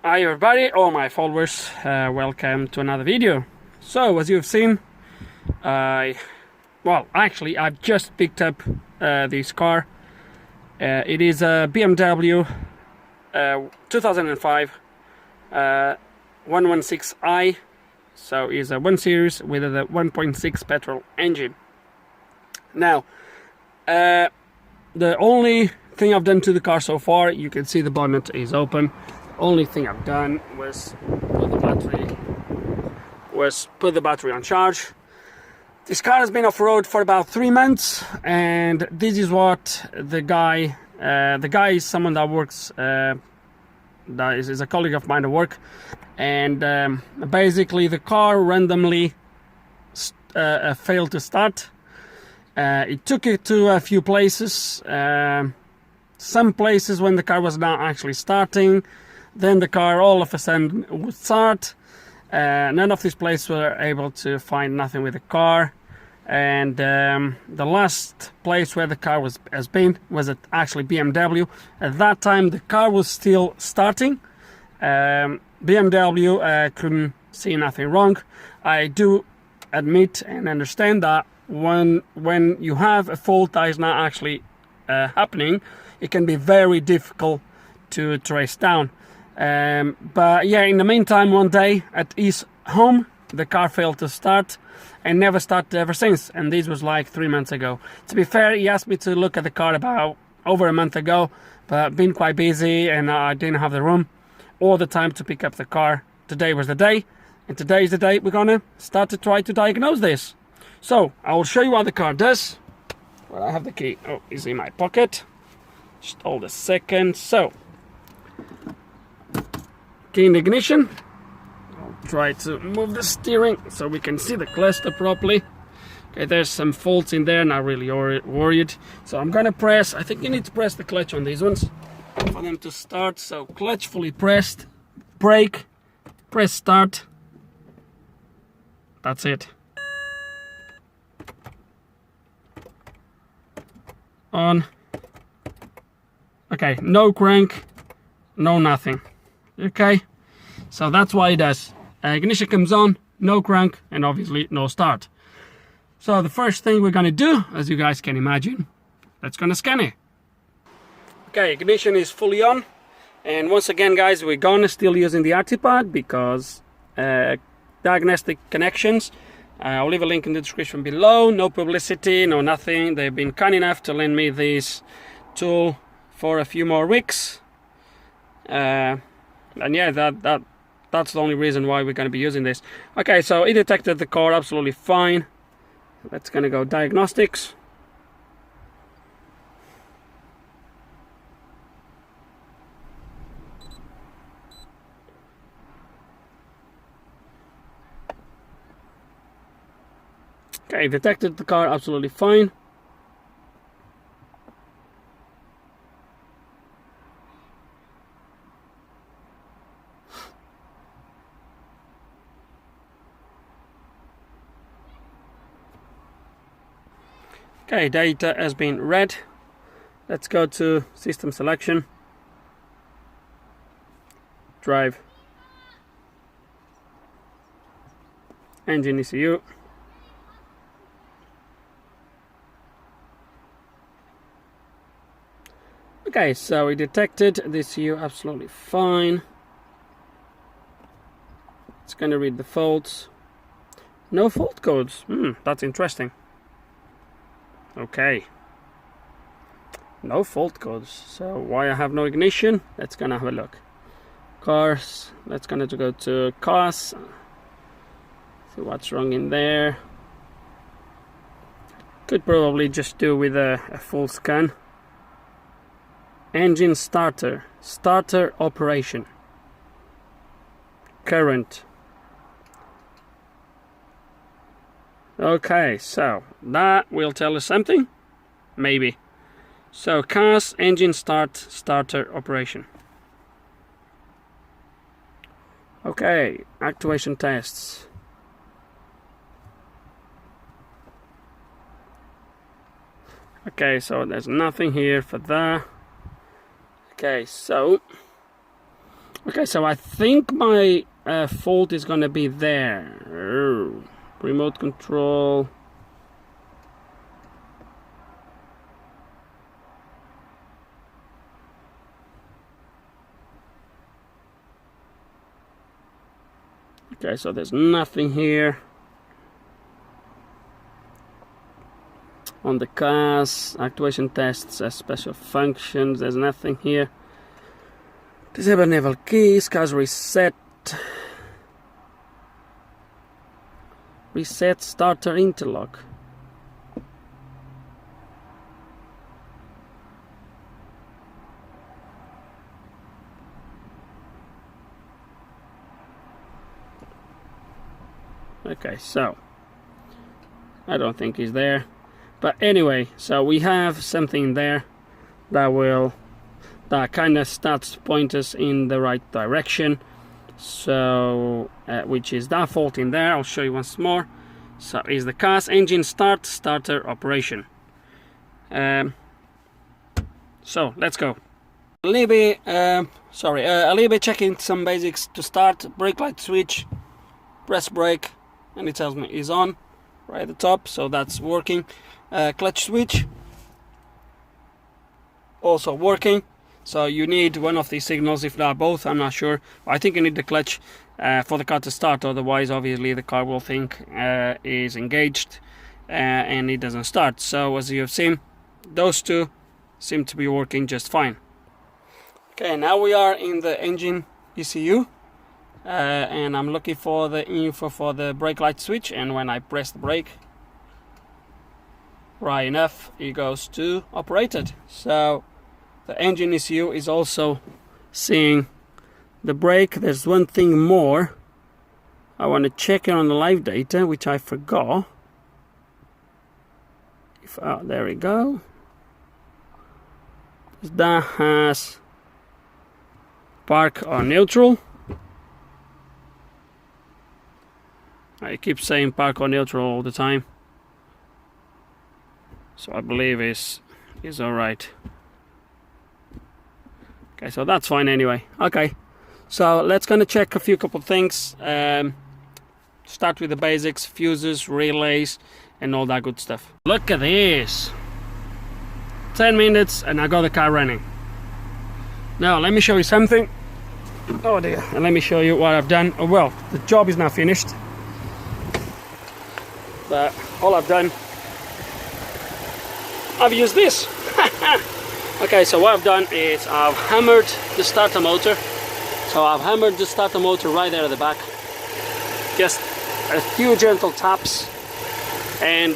Hi everybody, all my followers, welcome to another video. So as you've seen, I've just picked up this car. It is a BMW 2005 116i, so it's a 1 Series with a 1.6 petrol engine. Now, the only thing I've done to the car so far, you can see the bonnet is open. Only thing I've done was put the battery on charge. This car has been off-road for about 3 months, and this is what the guy is someone that works, that is a colleague of mine at work, and basically the car randomly failed to start. It took it to a few places, some places when the car was not actually starting. Then the car all of a sudden would start. None of these places were able to find nothing with the car, and the last place where the car has been was at actually BMW. At that time the car was still starting. BMW couldn't see nothing wrong. I do admit and understand that when you have a fault that is not actually happening, it can be very difficult to trace down. But yeah, in the meantime, one day at his home, the car failed to start and never started ever since. And this was like 3 months ago. To be fair, he asked me to look at the car about over a month ago, but been quite busy and I didn't have the room or the time to pick up the car. Today was the day, and today is the day we're gonna start to try to diagnose this. So I will show you what the car does. Well, I have the key. Oh, it's in my pocket. Just hold a second. So, key in the ignition. I'll try to move the steering so we can see the cluster properly. Okay, there's some faults in there, not really worried. So I'm gonna press, I think you need to press the clutch on these ones for them to start. So clutch fully pressed, brake, press start. That's it. On. Okay, no crank, no nothing. Okay, so that's what it does. Ignition comes on, no crank, and obviously no start. So the first thing we're gonna do, as you guys can imagine, let's gonna scan it. Okay, ignition is fully on, and once again guys, we're gonna still using the Artipad because diagnostic connections. I'll leave a link in the description below. No publicity, no nothing. They've been kind enough to lend me this tool for a few more weeks. And yeah, that's the only reason why we're going to be using this. Okay, so it detected the car absolutely fine. Let's gonna go diagnostics. Okay, detected the car absolutely fine. Okay, data has been read. Let's go to system selection. Drive. Engine ECU. Okay, so we detected the ECU absolutely fine. It's going to read the faults. No fault codes. That's interesting. Okay. No fault codes. So why I have no ignition? Let's gonna have a look. Cars. Let's gonna go to cars. See what's wrong in there. Could probably just do with a full scan. Engine starter. Starter operation. Current. Okay, so that will tell us something, maybe. So cars, engine starter operation. Okay, actuation tests. Okay, so there's nothing here for that. Okay, so Okay, so I think my fault is gonna be there. Remote control. Okay, so there's nothing here. On the cars, actuation tests, special functions, there's nothing here. Disable naval keys, cars reset. Reset starter interlock. Okay, so I don't think he's there, but anyway, so we have something there that kind of starts to point us in the right direction. So which is that fault in there. I'll show you once more. So is the car's engine starter operation. So let's go. A little bit checking some basics to start. Brake light switch, press brake, and it tells me it's on right at the top, so that's working. Clutch switch also working. So you need one of these signals, if not both, I'm not sure. I think you need the clutch for the car to start, otherwise obviously the car will think is engaged and it doesn't start. So as you have seen, those two seem to be working just fine. Okay, now we are in the engine ECU. And I'm looking for the info for the brake light switch, and when I press the brake right enough, it goes to operated. So the engine ECU is also seeing the brake. There's one thing more I want to check on the live data, which I forgot. There we go. That has park or neutral. I keep saying park or neutral all the time, so I believe is alright. Okay, so that's fine anyway. Okay, so let's gonna check a couple of things. Start with the basics: fuses, relays, and all that good stuff. Look at this! 10 minutes and I got the car running. Now let me show you something. Oh dear! And let me show you what I've done. Oh, well, the job is now finished. But all I've done, I've used this. Okay, so what I've done is I've hammered the starter motor. So I've hammered the starter motor right there at the back. Just a few gentle taps and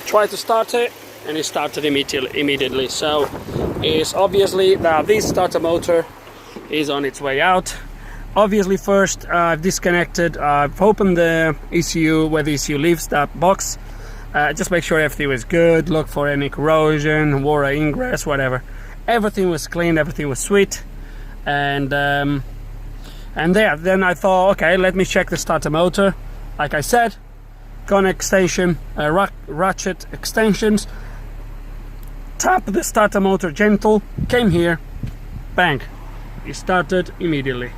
try to start it, and it started immediately. So it's obviously that this starter motor is on its way out. Obviously first I've disconnected, I've opened the ECU where the ECU leaves that box. Just make sure everything was good, look for any corrosion, water ingress, whatever. Everything was clean, everything was sweet. And then I thought, okay, let me check the starter motor. Like I said, gun extension, ratchet extensions. Tap the starter motor gentle, came here, bang, it started immediately.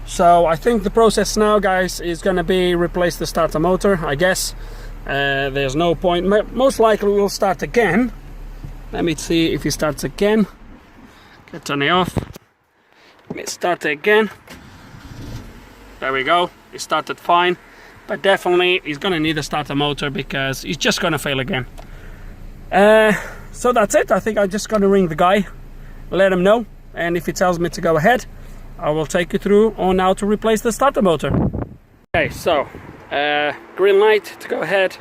So I think the process now, guys, is going to be replace the starter motor, I guess. There's no point. Most likely we'll start again. Let me see if it starts again. Okay, turn it off. Let me start it again. There we go. It started fine. But definitely it's going to need a starter motor because it's just going to fail again. So that's it. I think I'm just going to ring the guy, let him know. And if he tells me to go ahead, I will take you through on how to replace the starter motor. Okay, so green light to go ahead.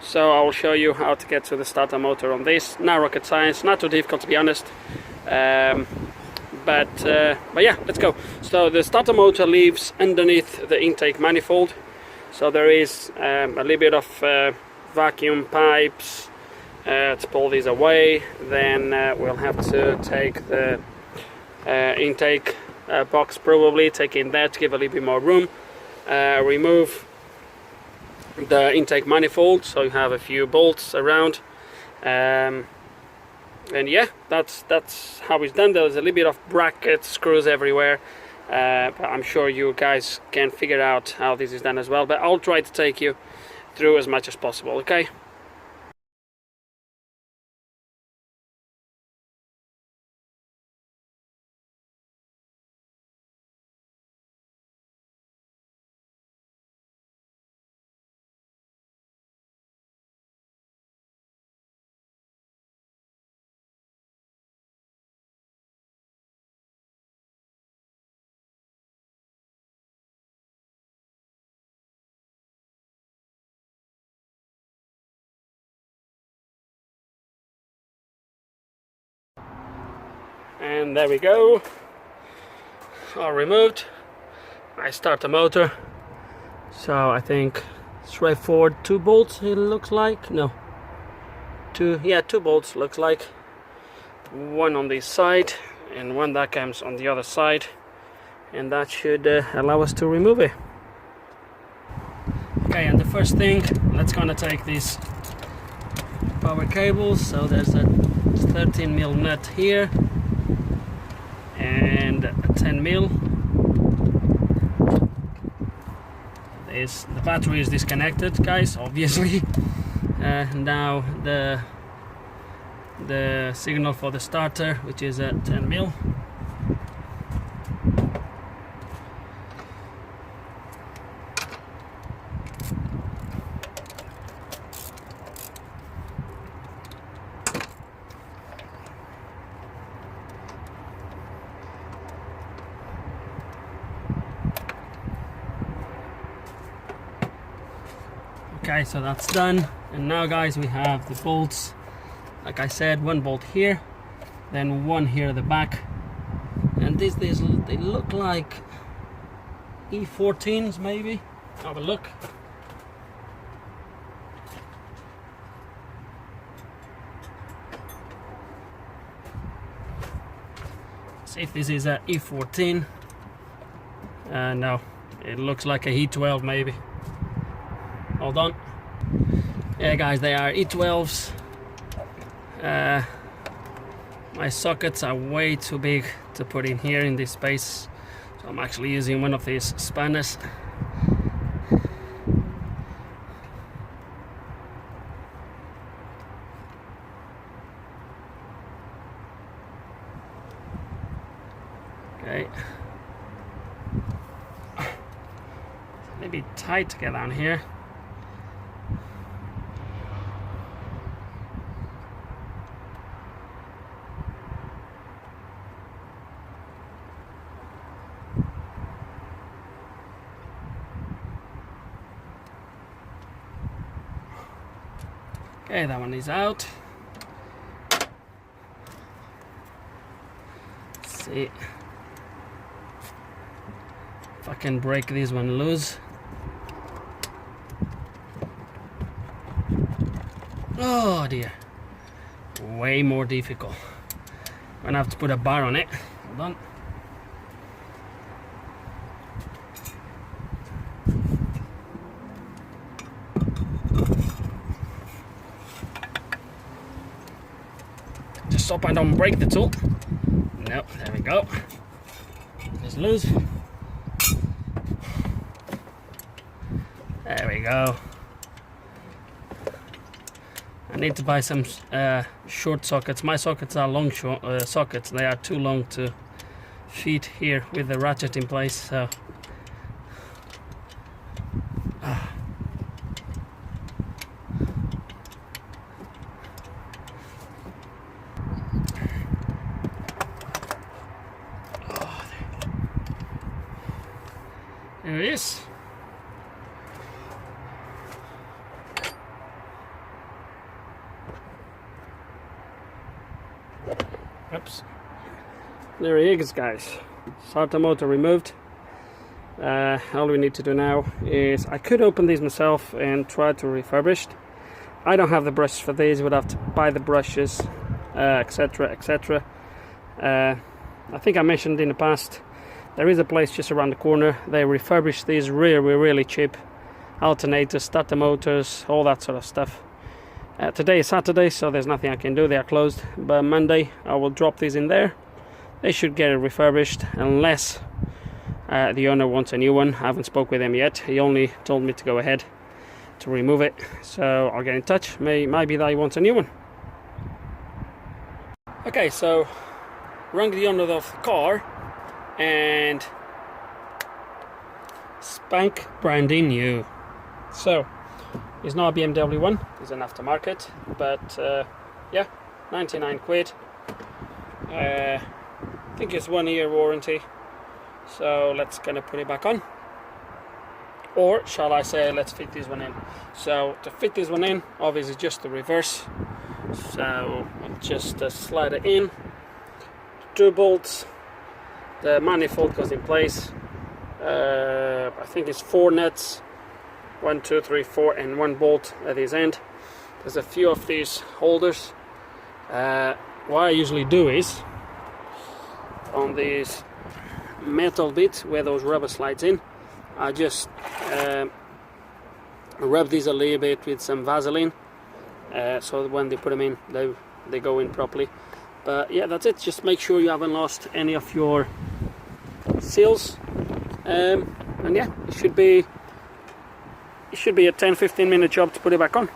So I will show you how to get to the starter motor on this. Not rocket science, not too difficult to be honest. But yeah, let's go. So the starter motor lives underneath the intake manifold. So there is a little bit of vacuum pipes to pull these away. Then we'll have to take the intake box, probably take in there to give a little bit more room. Remove the intake manifold, so you have a few bolts around. And yeah, that's how it's done. There's a little bit of bracket screws everywhere. but I'm sure you guys can figure out how this is done as well, but I'll try to take you through as much as possible, okay? And there we go, all removed. I start the motor, so I think straightforward, 2 bolts it looks like, no, 2 bolts looks like, one on this side and one that comes on the other side, and that should allow us to remove it. Okay, and the first thing, let's gonna take these power cables. So there's a 13mm nut here and a 10mm. The battery is disconnected, guys, obviously. Now the signal for the starter, which is a 10mm. Okay, so that's done, and now guys we have the bolts. Like I said, 1 bolt here, then 1 here at the back, and they look like E14s maybe. Have a look. See if this is a E14. No, it looks like a E12 maybe. Hold on. Yeah guys, they are E12s. My sockets are way too big to put in here in this space, so I'm actually using one of these spanners. Okay. Maybe tight to get down here. Okay, that one is out. Let's see if I can break this one loose. Oh dear, way more difficult. I'm gonna have to put a bar on it. Hold on. Just hope I don't break the tool. No, there we go. Just loose. There we go. I need to buy some short sockets. My sockets are long sockets. They are too long to fit here with the ratchet in place. So there it is. Oops. There he is, guys. Starter motor removed. All we need to do now is, I could open these myself and try to refurbish. I don't have the brushes for these. Would have to buy the brushes, etc, etc. I think I mentioned in the past, there is a place just around the corner. They refurbish these really cheap. Alternators, starter motors, all that sort of stuff. Today is Saturday, so there's nothing I can do. They are closed. But Monday I will drop these in there. They should get it refurbished, unless The owner wants a new one. I haven't spoke with him yet. He only told me to go ahead to remove it, so I'll get in touch. Maybe that he wants a new one. Okay, so rang the owner of the car, and spank brandy new. So it's not a BMW one, it's an aftermarket, but yeah, 99 quid. I think it's 1 year warranty, so let's gonna put it back on, or shall I say let's fit this one in. So to fit this one in, obviously just the reverse, so I'll just slide it in, 2 bolts, the manifold goes in place. I think it's 4 nuts, 1, 2, 3, 4, and 1 bolt at this end. There's a few of these holders. What I usually do is, on this metal bit where those rubber slides in, I just rub these a little bit with some Vaseline, so that when they put them in, they go in properly. But yeah, that's it. Just make sure you haven't lost any of your seals, and yeah, it should be a 10-15 minute job to put it back on.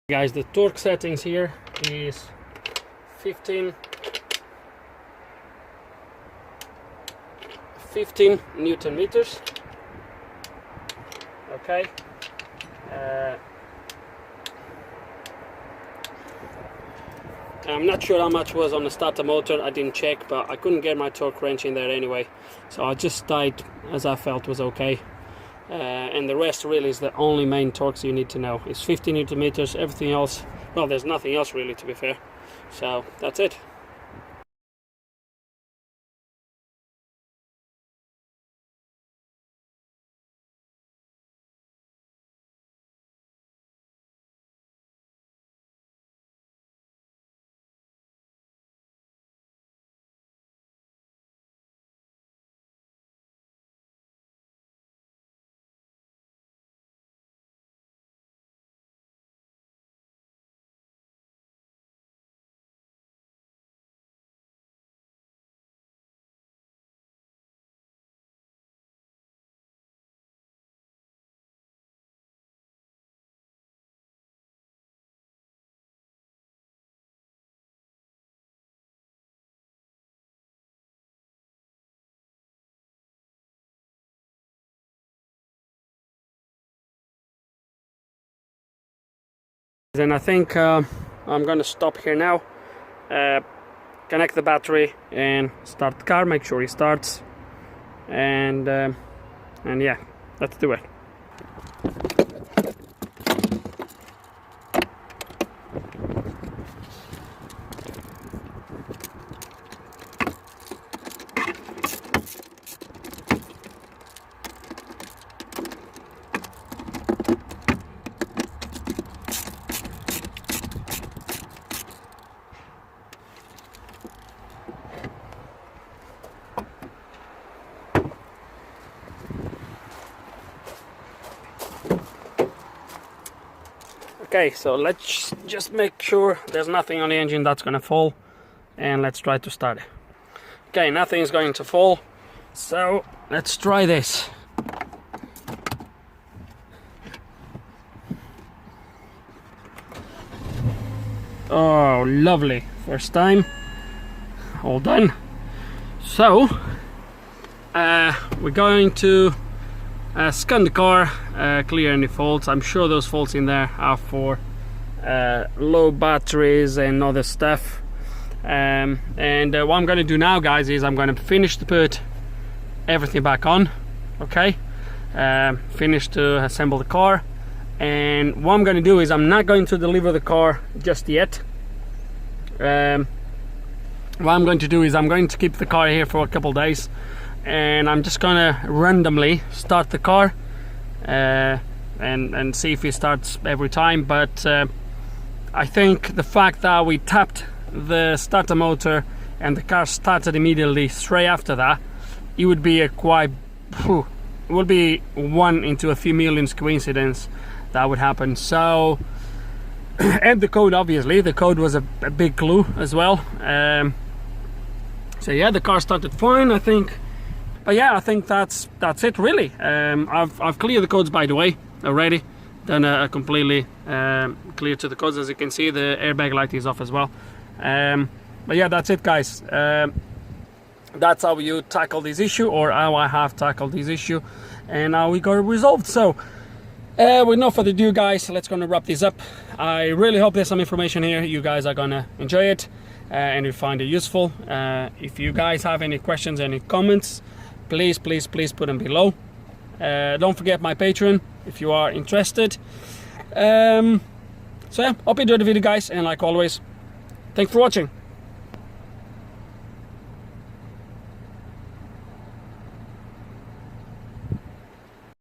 Guys, the torque settings here is 15 Newton meters. Okay. I'm not sure how much was on the starter motor, I didn't check, but I couldn't get my torque wrench in there anyway, so I just tied as I felt was okay. And the rest really is the only main torques you need to know. It's 50 Newton meters, everything else, well, there's nothing else really, to be fair. So that's it. Then I think I'm gonna stop here now, connect the battery and start the car, make sure it starts, and yeah, let's do it. Okay, so let's just make sure there's nothing on the engine that's gonna fall, and let's try to start it. Okay, nothing is going to fall, so let's try this. Oh, lovely. First time. All done. So we're going to scan the car, clear any faults. I'm sure those faults in there are for low batteries and other stuff. And what I'm going to do now, guys, is I'm going to finish to put everything back on. Okay, finish to assemble the car. And what I'm going to do is I'm not going to deliver the car just yet. What I'm going to do is I'm going to keep the car here for a couple days, and I'm just going to randomly start the car and see if it starts every time. But I think the fact that we tapped the starter motor and the car started immediately straight after that, it would be a quite it would be 1 into a few millions coincidence that would happen. So and the code, obviously the code was a big clue as well. So yeah, the car started fine, I think. But yeah, I think that's it really. I've cleared the codes, by the way, already. Done a completely clear to the codes. As you can see, the airbag light is off as well. But yeah, that's it, guys. That's how you tackle this issue, or how I have tackled this issue, and how we got it resolved. So with no further ado, guys, let's gonna wrap this up. I really hope there's some information here you guys are gonna enjoy it and you find it useful. If you guys have any questions, any comments, please put them below. Don't forget my Patreon if you are interested. So yeah, hope you enjoyed the video, guys, and like always, thanks for watching.